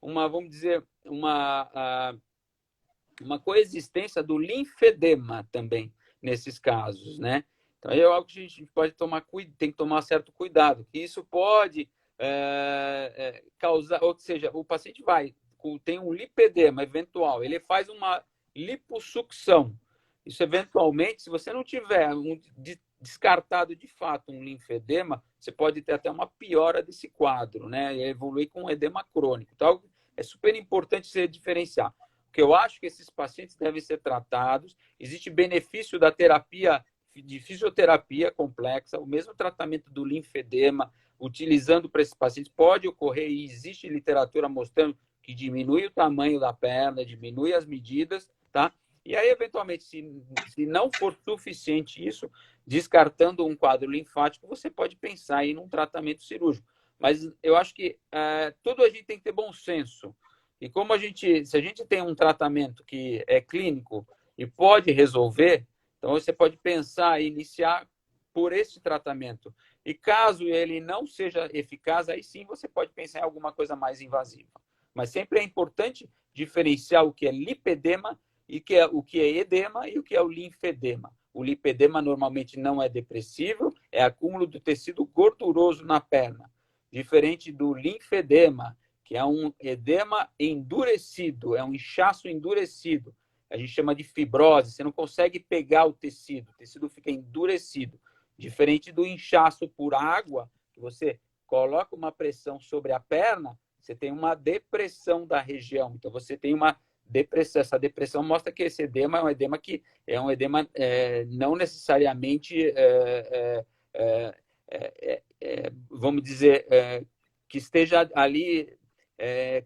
vamos dizer, uma coexistência do linfedema também nesses casos, né? Então, é algo que a gente pode tem que tomar certo cuidado, que isso pode causar, ou seja, o paciente tem um lipedema eventual, ele faz uma lipossucção. Isso, eventualmente, se você não tiver descartado de fato um linfedema, você pode ter até uma piora desse quadro, né? E evoluir com um edema crônico. Então, é super importante você diferenciar. Porque eu acho que esses pacientes devem ser tratados. Existe benefício da terapia, de fisioterapia complexa, o mesmo tratamento do linfedema, utilizando para esses pacientes, pode ocorrer, e existe literatura mostrando que diminui o tamanho da perna, diminui as medidas, tá? E aí, eventualmente, se não for suficiente isso, descartando um quadro linfático, você pode pensar aí num tratamento cirúrgico. Mas eu acho que tudo a gente tem que ter bom senso. E como se a gente tem um tratamento que é clínico e pode resolver, então você pode pensar em iniciar por esse tratamento. E caso ele não seja eficaz, aí sim você pode pensar em alguma coisa mais invasiva. Mas sempre é importante diferenciar o que é lipedema e o que é edema e o que é o linfedema. O lipedema normalmente não é depressível, é acúmulo do tecido gorduroso na perna. Diferente do linfedema, que é um edema endurecido, é um inchaço endurecido. A gente chama de fibrose, você não consegue pegar o tecido fica endurecido. Diferente do inchaço por água, que você coloca uma pressão sobre a perna, você tem uma depressão da região. Então, você tem uma depressão. Essa depressão mostra que esse edema é um edema não necessariamente, vamos dizer, que esteja ali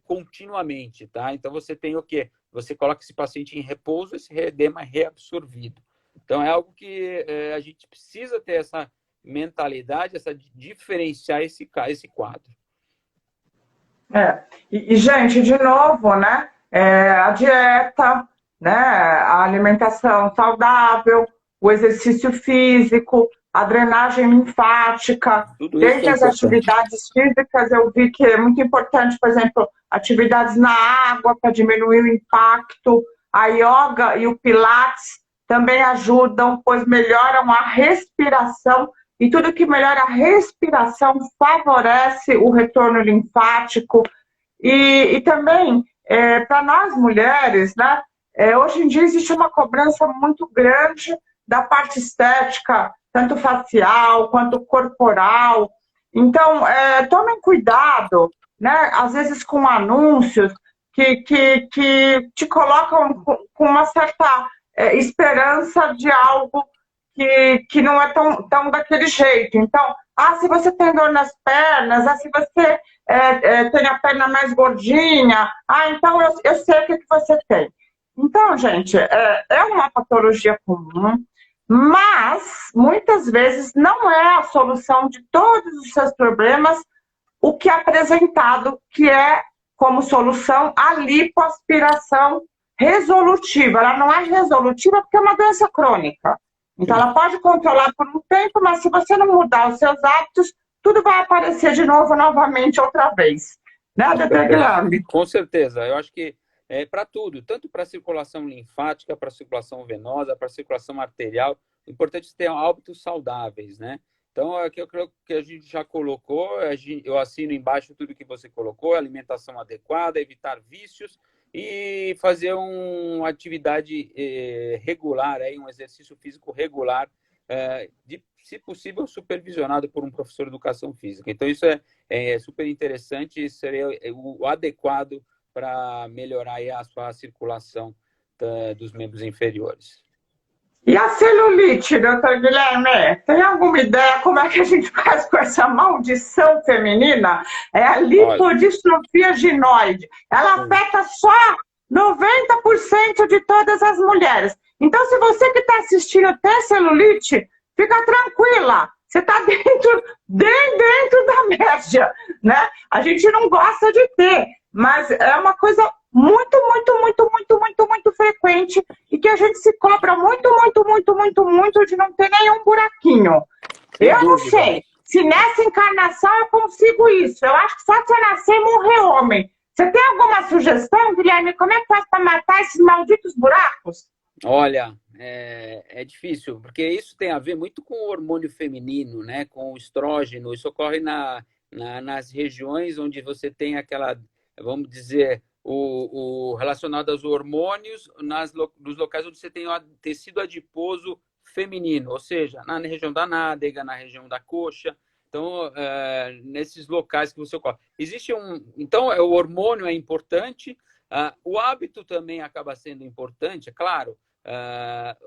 continuamente, tá? Então, você tem o quê? Você coloca esse paciente em repouso, esse edema é reabsorvido. Então, é algo que a gente precisa ter essa mentalidade, diferenciar esse quadro. Gente, de novo, né? A dieta, né? A alimentação saudável, o exercício físico, a drenagem linfática. Tudo isso é Dentre as importante. atividades físicas, eu vi que é muito importante, por exemplo, atividades na água para diminuir o impacto. A yoga e o pilates também ajudam, pois melhoram a respiração e tudo que melhora a respiração favorece o retorno linfático. E também, para nós mulheres, né, hoje em dia existe uma cobrança muito grande da parte estética, tanto facial quanto corporal. Então, tomem cuidado, né, às vezes com anúncios que te colocam com uma certa esperança de algo que não é tão daquele jeito. Então, se você tem dor nas pernas, se você tem a perna mais gordinha, então eu sei o que você tem. Então, gente, é uma patologia comum, mas muitas vezes não é a solução de todos os seus problemas o que é apresentado, que é como solução a lipoaspiração resolutiva. Ela não é resolutiva porque é uma doença crônica. Então, ela pode controlar por um tempo, mas se você não mudar os seus hábitos, tudo vai aparecer de novo, novamente, outra vez. Né, doutor Guilherme? Com certeza. Eu acho que é para tudo, tanto para a circulação linfática, para a circulação venosa, para a circulação arterial. O importante é ter hábitos saudáveis, né? Então, aqui eu creio que a gente já colocou, eu assino embaixo tudo que você colocou, alimentação adequada, evitar vícios e fazer uma atividade regular, um exercício físico regular, se possível, supervisionado por um professor de educação física. Então, isso é super interessante e seria o adequado para melhorar a sua circulação dos membros inferiores. E a celulite, doutor Guilherme? Tem alguma ideia como é que a gente faz com essa maldição feminina? É a lipodistrofia ginoide. Ela afeta só 90% de todas as mulheres. Então, se você que está assistindo tem celulite, fica tranquila. Você está bem dentro da média, né? A gente não gosta de ter, mas é uma coisa muito frequente e que a gente se cobra muito de não ter nenhum buraquinho. Eu não sei se nessa encarnação eu consigo isso. Eu acho que só se eu nascer e morrer homem. Você tem alguma sugestão, Guilherme? Como é que faz para matar esses malditos buracos? Olha, é difícil, porque isso tem a ver muito com o hormônio feminino, né? Com o estrógeno. Isso ocorre nas regiões onde você tem aquela, vamos dizer, o relacionado aos hormônios, nos locais onde você tem o tecido adiposo feminino, ou seja, na região da nádega, na região da coxa. Então, nesses locais que você ocorre. Então, o hormônio é importante, o hábito também acaba sendo importante, é claro.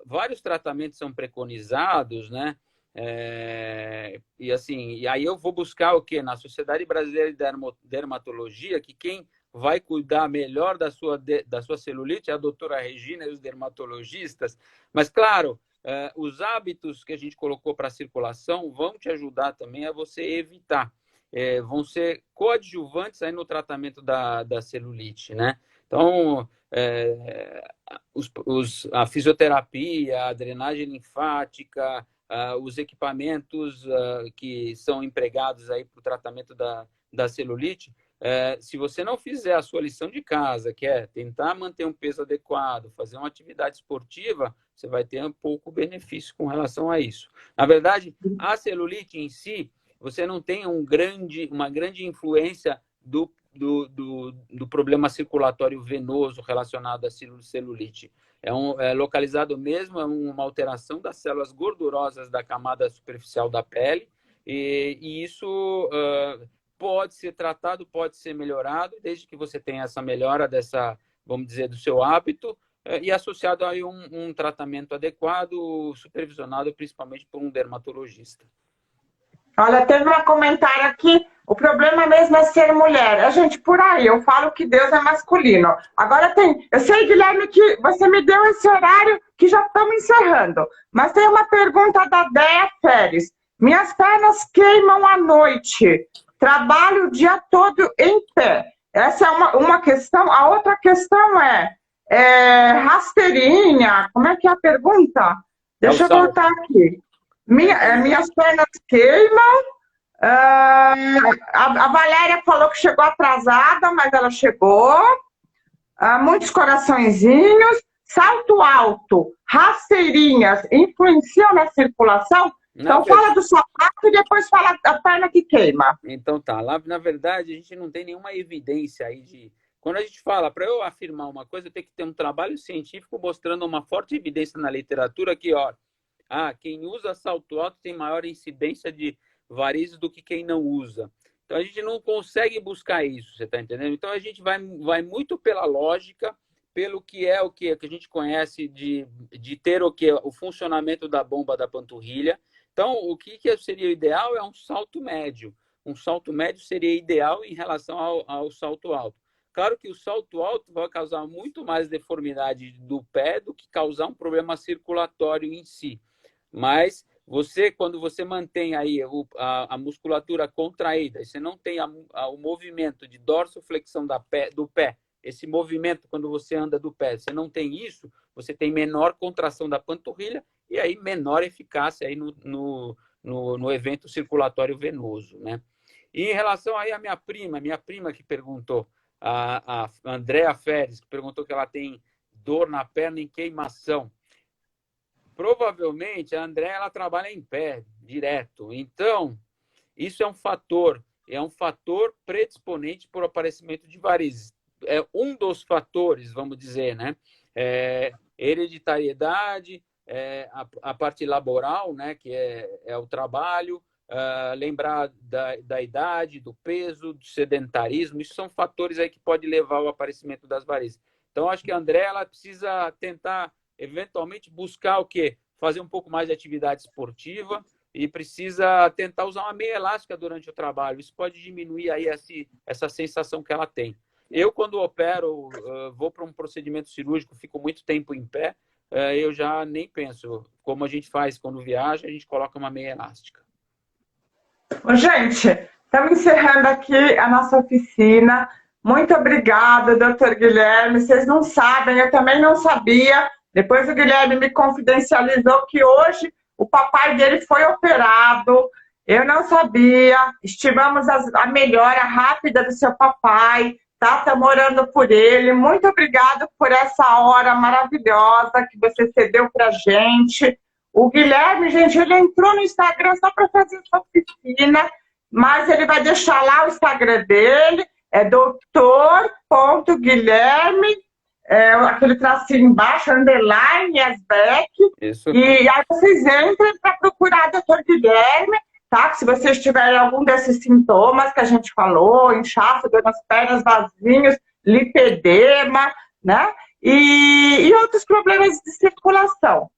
Vários tratamentos são preconizados, né? E aí eu vou buscar o quê? Na Sociedade Brasileira de Dermatologia, que quem vai cuidar melhor da sua celulite é a doutora Regina e os dermatologistas. Mas, claro, os hábitos que a gente colocou para a circulação vão te ajudar também a você evitar. Vão ser coadjuvantes aí no tratamento da celulite, né? Então, a fisioterapia, a drenagem linfática, os equipamentos que são empregados aí para o tratamento da celulite, se você não fizer a sua lição de casa, que é tentar manter um peso adequado, fazer uma atividade esportiva, você vai ter um pouco benefício com relação a isso. Na verdade, a celulite em si, você não tem uma grande influência do problema circulatório venoso relacionado à celulite. É localizado mesmo, é uma alteração das células gordurosas da camada superficial da pele, e isso pode ser tratado, pode ser melhorado, desde que você tenha essa melhora vamos dizer, do seu hábito, e associado a um tratamento adequado, supervisionado principalmente por um dermatologista. Olha, teve um comentário aqui, o problema mesmo é ser mulher. Gente, por aí, eu falo que Deus é masculino. Agora eu sei, Guilherme, que você me deu esse horário que já estamos encerrando, mas tem uma pergunta da Déia Pérez. Minhas pernas queimam à noite. trabalho o dia todo em pé. Essa é uma questão. A outra questão rasteirinha. Como é que é a pergunta? É o Deixa eu salto. voltar aqui. Minhas pernas queimam. A Valéria falou que chegou atrasada, mas ela chegou. Muitos coraçõezinhos. Salto alto, rasteirinhas influenciam na circulação? Na Então fala do sapato e depois fala da perna que queima. Então tá, lá na verdade a gente não tem nenhuma evidência aí de. Quando a gente fala, para eu afirmar uma coisa, eu tenho que ter um trabalho científico mostrando uma forte evidência na literatura que, ó, quem usa salto alto tem maior incidência de varizes do que quem não usa. Então a gente não consegue buscar isso, você está entendendo? Então a gente vai muito pela lógica, pelo que é o que a gente conhece de ter o funcionamento da bomba da panturrilha. Então, o que seria o ideal é um salto médio. Um salto médio seria ideal em relação ao salto alto. Claro que o salto alto vai causar muito mais deformidade do pé do que causar um problema circulatório em si. Mas quando você mantém aí a musculatura contraída, e você não tem o movimento de dorsoflexão do pé, esse movimento quando você anda do pé, você não tem isso, você tem menor contração da panturrilha e aí menor eficácia aí no evento circulatório venoso, né? E em relação aí à minha prima que perguntou, a Andréa Feres, que perguntou que ela tem dor na perna em queimação. Provavelmente a Andréa ela trabalha em pé, direto. Então, isso é um fator predisponente para o aparecimento de varizes. É um dos fatores, vamos dizer, né? Hereditariedade, a parte laboral, né? Que é o trabalho, lembrar da idade, do peso, do sedentarismo, isso são fatores aí que podem levar ao aparecimento das varizes. Então, acho que a André ela precisa tentar, eventualmente, buscar o quê? Fazer um pouco mais de atividade esportiva e precisa tentar usar uma meia elástica durante o trabalho. Isso pode diminuir aí essa sensação que ela tem. Eu, quando opero, vou para um procedimento cirúrgico, fico muito tempo em pé, eu já nem penso. Como a gente faz quando viaja, a gente coloca uma meia elástica. Gente, estamos encerrando aqui a nossa oficina. Muito obrigada, doutor Guilherme. Vocês não sabem, eu também não sabia. Depois o Guilherme me confidencializou que hoje o papai dele foi operado. Eu não sabia. Estimamos a melhora rápida do seu papai. Tá? Estamos orando por ele. Muito obrigado por essa hora maravilhosa que você cedeu para a gente. O Guilherme, gente, ele entrou no Instagram só para fazer essa oficina, mas ele vai deixar lá o Instagram dele, é doutor.guilherme, aquele tracinho embaixo, underline, Asbeck. Isso. E aí vocês entrem para procurar doutor Guilherme, tá? Se vocês tiverem algum desses sintomas que a gente falou, inchaço, dor nas pernas, vasinhos, lipedema, né? E outros problemas de circulação.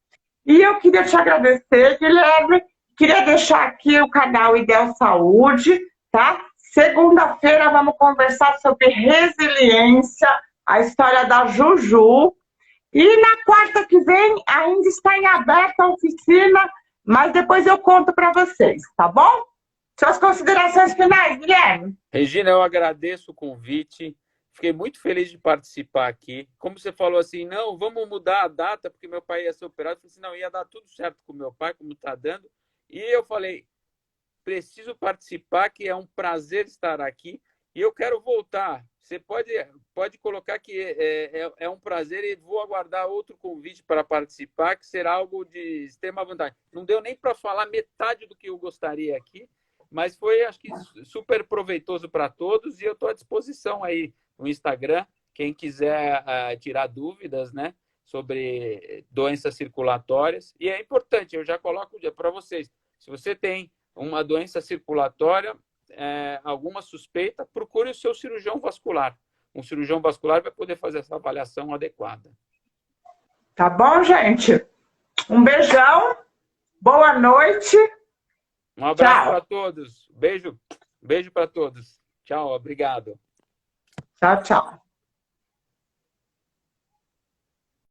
E eu queria te agradecer, Guilherme. Queria deixar aqui o canal Ideal Saúde, tá? Segunda-feira vamos conversar sobre resiliência, a história da Juju. E na quarta que vem ainda está em aberta a oficina, mas depois eu conto para vocês, tá bom? Suas considerações finais, Guilherme? Regina, eu agradeço o convite. Fiquei muito feliz de participar aqui. Como você falou assim, não, vamos mudar a data, porque meu pai ia ser operado. Eu falei assim, não, ia dar tudo certo com meu pai, como está dando. E eu falei, preciso participar, que é um prazer estar aqui. E eu quero voltar. Você pode colocar que é um prazer e vou aguardar outro convite para participar, que será algo de extrema vantagem. Não deu nem para falar metade do que eu gostaria aqui, mas foi, acho que, super proveitoso para todos. E eu estou à disposição aí no Instagram, quem quiser tirar dúvidas, né, sobre doenças circulatórias. E é importante, eu já coloco para vocês, se você tem uma doença circulatória, alguma suspeita, procure o seu cirurgião vascular. Um cirurgião vascular vai poder fazer essa avaliação adequada. Tá bom, gente? Um beijão, boa noite. Um abraço para todos. Beijo para todos. Tchau, obrigado. Tchau, tchau.